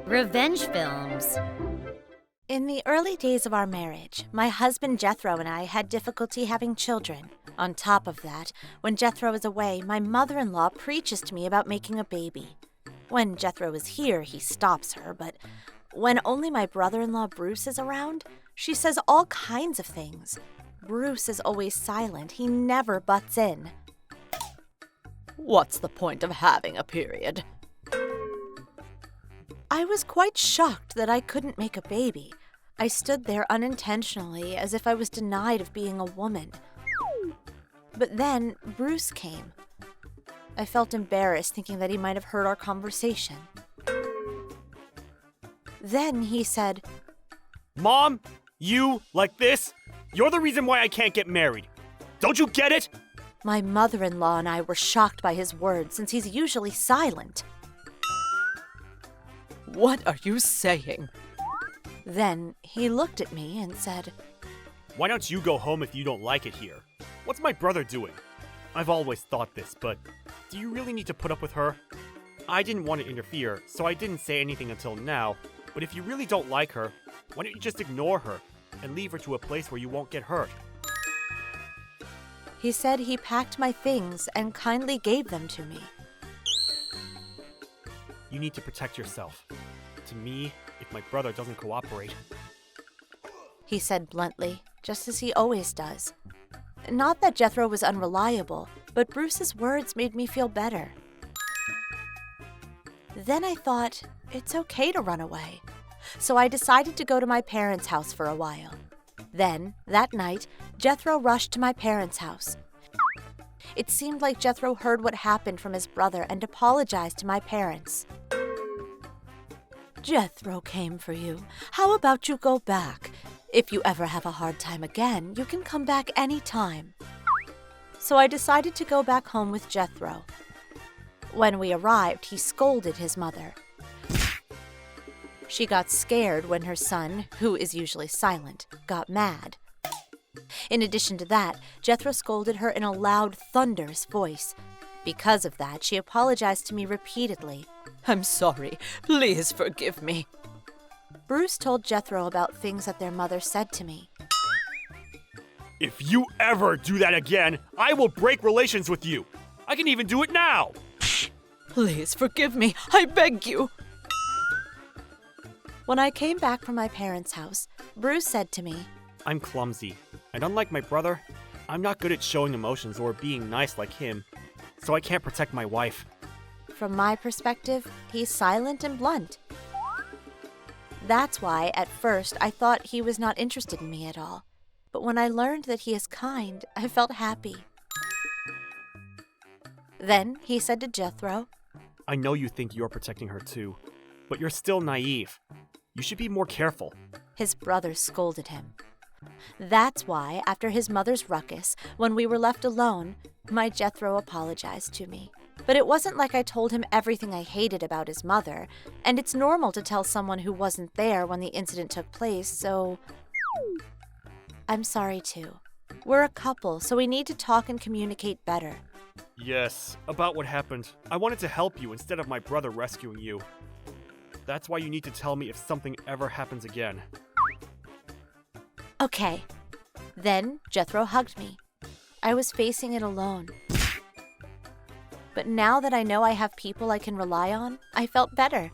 Revenge films. In the early days of our marriage, my husband Jethro and I had difficulty having children. On top of that, when Jethro is away, my mother-in-law preaches to me about making a baby. When Jethro is here, he stops her, but when only my brother-in-law Bruce is around, she says all kinds of things. Bruce is always silent. He never butts in. What's the point of having a period? I was quite shocked that I couldn't make a baby. I stood there unintentionally as if I was denied of being a woman. But then Bruce came. I felt embarrassed thinking that he might have heard our conversation. Then he said, "Mom, you, like this, you're the reason why I can't get married. Don't you get it?" My mother-in-law and I were shocked by his words since he's usually silent. What are you saying? Then he looked at me and said, "Why don't you go home if you don't like it here? What's my brother doing? I've always thought this, but do you really need to put up with her? I didn't want to interfere, so I didn't say anything until now, but if you really don't like her, why don't you just ignore her and leave her to a place where you won't get hurt?" He said he packed my things and kindly gave them to me. You need to protect yourself. To me, if my brother doesn't cooperate. He said bluntly, just as he always does. Not that Jethro was unreliable, but Bruce's words made me feel better. Then I thought, it's okay to run away. So I decided to go to my parents' house for a while. Then, that night, Jethro rushed to my parents' house. It seemed like Jethro heard what happened from his brother and apologized to my parents. Jethro came for you. How about you go back? If you ever have a hard time again, you can come back anytime. So I decided to go back home with Jethro. When we arrived, he scolded his mother. She got scared when her son, who is usually silent, got mad. In addition to that, Jethro scolded her in a loud, thunderous voice. Because of that, she apologized to me repeatedly. I'm sorry. Please forgive me. Bruce told Jethro about things that their mother said to me. "If you ever do that again, I will break relations with you. I can even do it now." Please forgive me. I beg you. When I came back from my parents' house, Bruce said to me, I'm clumsy, and unlike my brother, I'm not good at showing emotions or being nice like him, so I can't protect my wife. From my perspective, he's silent and blunt. That's why, at first, I thought he was not interested in me at all. But when I learned that he is kind, I felt happy. Then he said to Jethro, I know you think you're protecting her too, but you're still naive. You should be more careful. His brother scolded him. That's why, after his mother's ruckus, when we were left alone, my Jethro apologized to me. But it wasn't like I told him everything I hated about his mother, and it's normal to tell someone who wasn't there when the incident took place, so I'm sorry too. We're a couple, so we need to talk and communicate better. Yes, about what happened. I wanted to help you instead of my brother rescuing you. That's why you need to tell me if something ever happens again. Okay. Then Jethro hugged me. I was facing it alone. But now that I know I have people I can rely on, I felt better.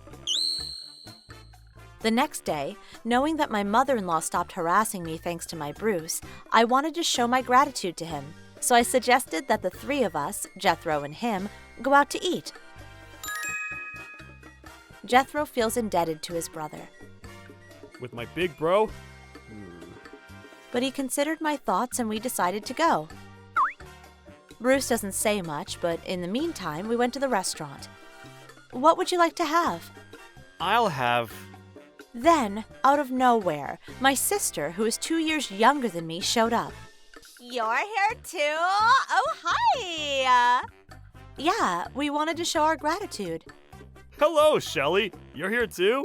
The next day, knowing that my mother-in-law stopped harassing me thanks to my Bruce, I wanted to show my gratitude to him. So I suggested that the three of us, Jethro and him, go out to eat. Jethro feels indebted to his brother. With my big bro? But he considered my thoughts and we decided to go. Bruce doesn't say much, but in the meantime, we went to the restaurant. What would you like to have? I'll have... Then, out of nowhere, my sister, who is 2 years younger than me, showed up. You're here too? Oh, hi! Yeah, we wanted to show our gratitude. Hello, Shelly. You're here too?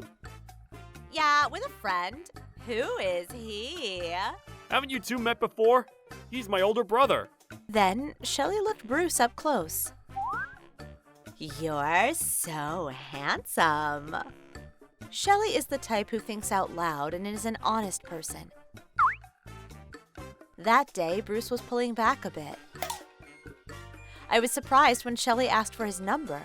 Yeah, with a friend. Who is he? Haven't you two met before? He's my older brother. Then, Shelley looked Bruce up close. You're so handsome. Shelley is the type who thinks out loud and is an honest person. That day, Bruce was pulling back a bit. I was surprised when Shelley asked for his number.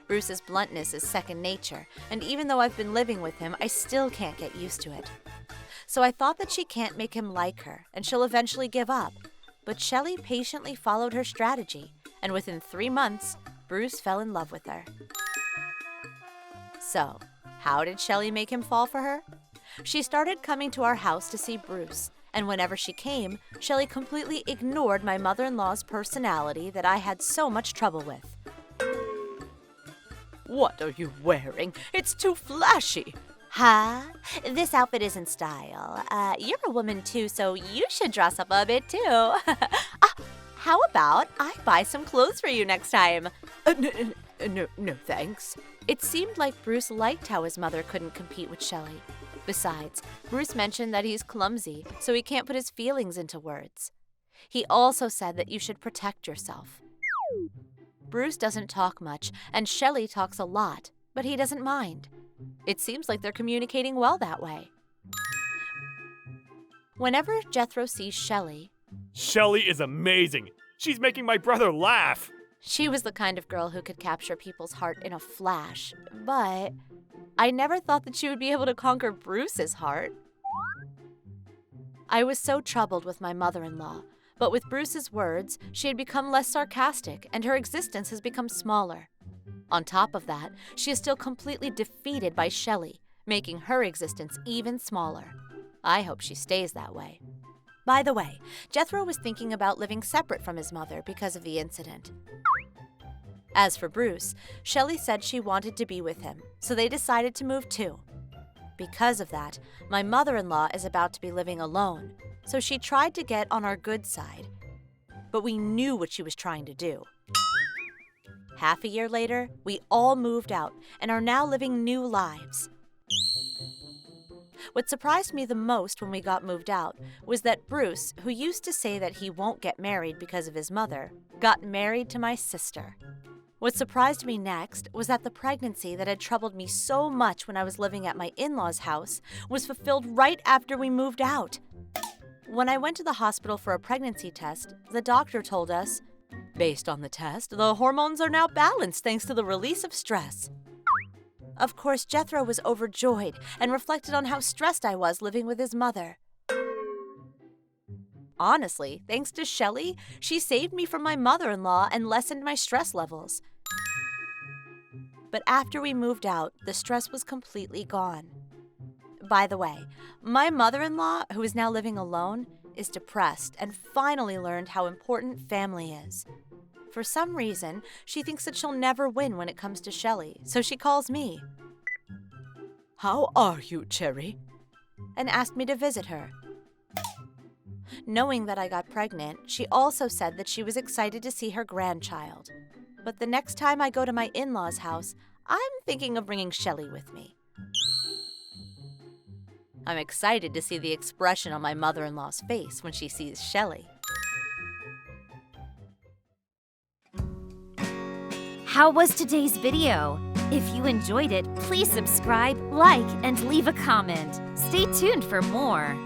Bruce's bluntness is second nature, and even though I've been living with him, I still can't get used to it. So I thought that she can't make him like her, and she'll eventually give up. But Shelley patiently followed her strategy, and within 3 months, Bruce fell in love with her. So, how did Shelley make him fall for her? She started coming to our house to see Bruce, and whenever she came, Shelley completely ignored my mother-in-law's personality that I had so much trouble with. What are you wearing? It's too flashy. Huh? This outfit isn't style. You're a woman too, so you should dress up a bit too. How about I buy some clothes for you next time? No, thanks. It seemed like Bruce liked how his mother couldn't compete with Shelley. Besides, Bruce mentioned that he's clumsy, so he can't put his feelings into words. He also said that you should protect yourself. Bruce doesn't talk much, and Shelley talks a lot, but he doesn't mind. It seems like they're communicating well that way. Whenever Jethro sees Shelley, Shelley is amazing. She's making my brother laugh. she was the kind of girl who could capture people's heart in a flash, but I never thought that she would be able to conquer Bruce's heart. I was so troubled with my mother-in-law, but with Bruce's words, she had become less sarcastic and her existence has become smaller. On top of that, she is still completely defeated by Shelley, making her existence even smaller. I hope she stays that way. By the way, Jethro was thinking about living separate from his mother because of the incident. As for Bruce, Shelley said she wanted to be with him, so they decided to move too. Because of that, my mother-in-law is about to be living alone, so she tried to get on our good side. But we knew what she was trying to do. Half a year later, we all moved out and are now living new lives. What surprised me the most when we got moved out was that Bruce, who used to say that he won't get married because of his mother, got married to my sister. What surprised me next was that the pregnancy that had troubled me so much when I was living at my in-laws' house was fulfilled right after we moved out. When I went to the hospital for a pregnancy test, the doctor told us, Based on the test, the hormones are now balanced thanks to the release of stress. Of course, Jethro was overjoyed and reflected on how stressed I was living with his mother. Honestly, thanks to Shelley, she saved me from my mother-in-law and lessened my stress levels. But after we moved out, the stress was completely gone. By the way, my mother-in-law, who is now living alone, is depressed and finally learned how important family is. For some reason, she thinks that she'll never win when it comes to Shelley, so she calls me. How are you, Cherry? And asked me to visit her. Knowing that I got pregnant, she also said that she was excited to see her grandchild. But the next time I go to my in-laws' house, I'm thinking of bringing Shelley with me. I'm excited to see the expression on my mother-in-law's face when she sees Shelley. How was today's video? If you enjoyed it, please subscribe, like, and leave a comment. Stay tuned for more.